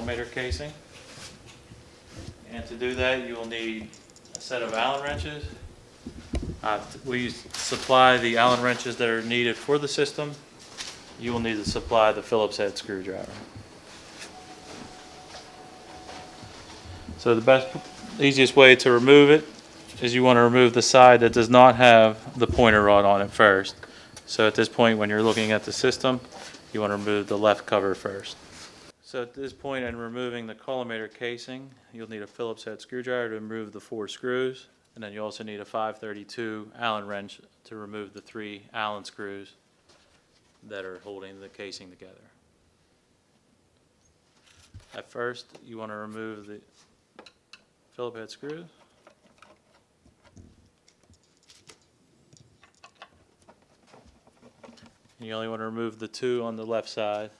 collimator casing. And to do that, you will need a set of Allen wrenches. We supply the Allen wrenches that are needed for the system. You will need to supply the Phillips head screwdriver. So the easiest way to remove it is you want to remove the side that does not have the pointer rod on it first. So at this point, when you're looking at the system, you want to remove the left cover first. So at this point in removing the collimator casing, you'll need a Phillips head screwdriver to remove the 4 screws, and then you also need a 532 Allen wrench to remove the 3 Allen screws that are holding the casing together. At first, you want to remove the Phillips head screws. And you only want to remove the 2 on the left side.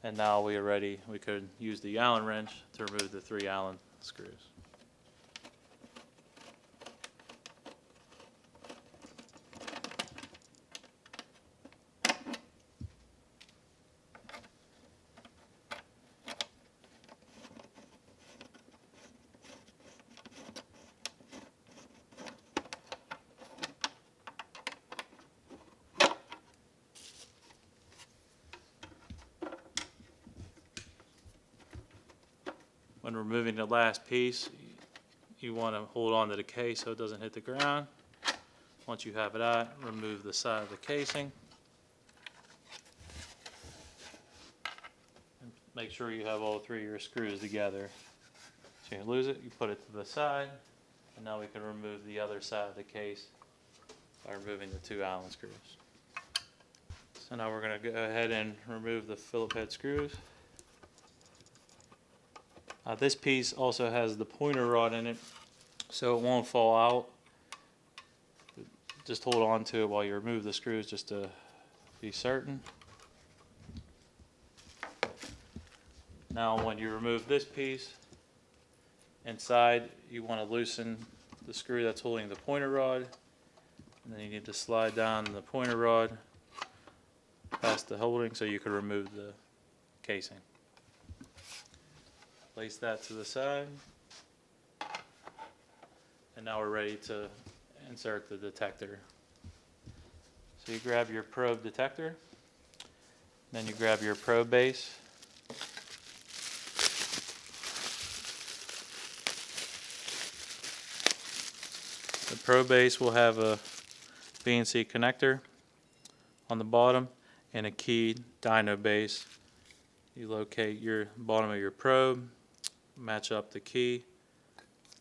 And now we are ready. We could use the Allen wrench to remove the 3 Allen screws. When removing the last piece, you want to hold on to the case so it doesn't hit the ground. Once you have it out, remove the side of the casing. And make sure you have all 3 of your screws together. So you lose it, you put it to the side, and now we can remove the other side of the case by removing the 2 Allen screws. So now we're going to go ahead and remove the Phillips head screws. This piece also has the pointer rod in it, so it won't fall out. Just hold on to it while you remove the screws just to be certain. Now when you remove this piece, inside you want to loosen the screw that's holding the pointer rod, and then you need to slide down the pointer rod past the holding so you can remove the casing. Place that to the side, and now we're ready to insert the detector. So you grab your probe detector, then you grab your probe base. The probe base will have a BNC connector on the bottom and a keyed dyno base. You locate your bottom of your probe, match up the key,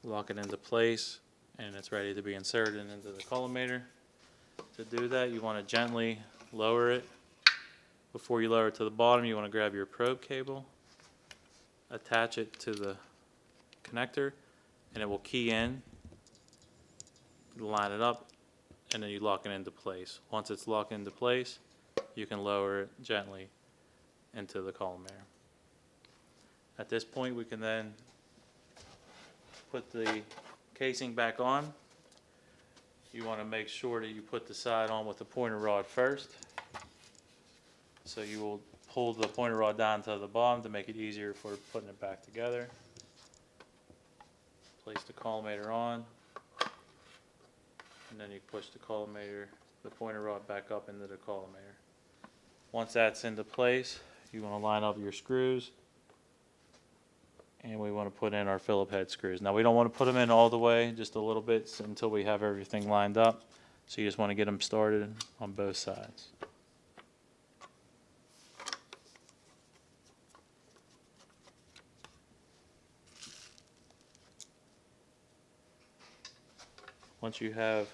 lock it into place, and it's ready to be inserted into the collimator. To do that, you want to gently lower it. Before you lower it to the bottom, you want to grab your probe cable, attach it to the connector, and it will key in. You line it up, and then you lock it into place. Once it's locked into place, you can lower it gently into the collimator. At this point, we can then put the casing back on. You want to make sure that you put the side on with the pointer rod first. So you will pull the pointer rod down to the bottom to make it easier for putting it back together. Place the collimator on, and then you push the pointer rod back up into the collimator. Once that's into place, you want to line up your screws, and we want to put in our Phillips head screws. Now we don't want to put them in all the way, just a little bit until we have everything lined up. So you just want to get them started on both sides. Once you have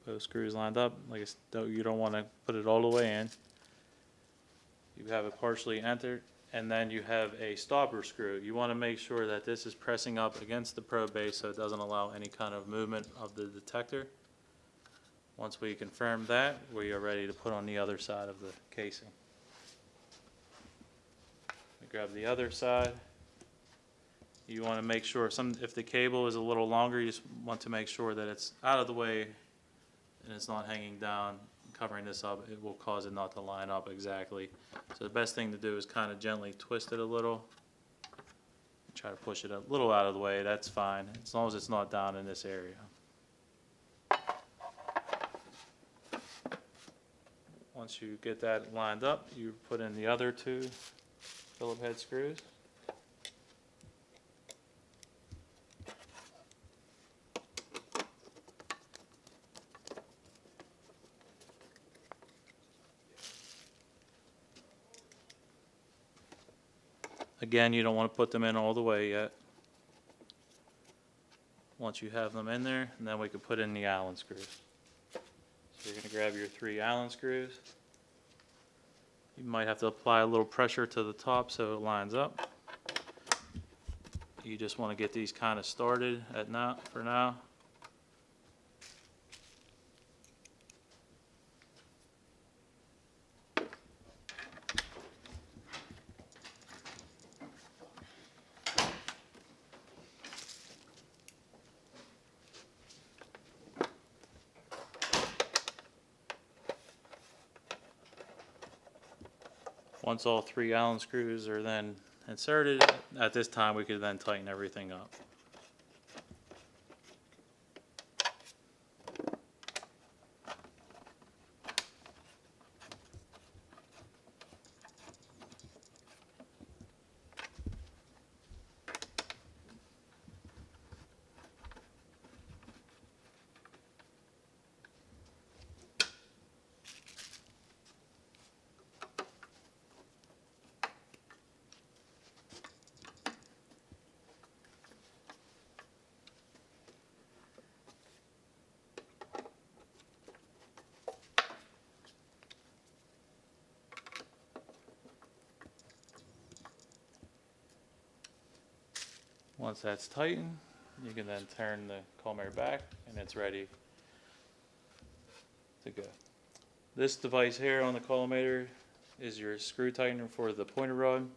both screws lined up, like I said, you don't want to put it all the way in. You have it partially entered, and then you have a stopper screw. You want to make sure that this is pressing up against the probe base so it doesn't allow any kind of movement of the detector. Once we confirm that, we are ready to put on the other side of the casing. We grab the other side. You want to make sure, if the cable is a little longer, you just want to make sure that it's out of the way and it's not hanging down covering this up, it will cause it not to line up exactly. So the best thing to do is kind of gently twist it a little. Try to push it a little out of the way, that's fine, as long as it's not down in this area. Once you get that lined up, you put in the other 2 Phillip head screws. Again, you don't want to put them in all the way yet. Once you have them in there, and then we can put in the Allen screws. So you're going to grab your 3 Allen screws. You might have to apply a little pressure to the top so it lines up. You just want to get these kind of started for now. Once all 3 Allen screws are then inserted, at this time we could then tighten everything up. Once that's tightened, you can then turn the collimator back and it's ready to go. This device here on the collimator is your screw tightener for the pointer rod.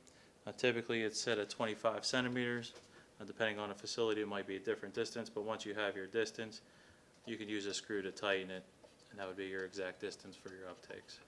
Typically it's set at 25 centimeters. Depending on the facility it might be a different distance, but once you have your distance you can use a screw to tighten it, and that would be your exact distance for your uptakes.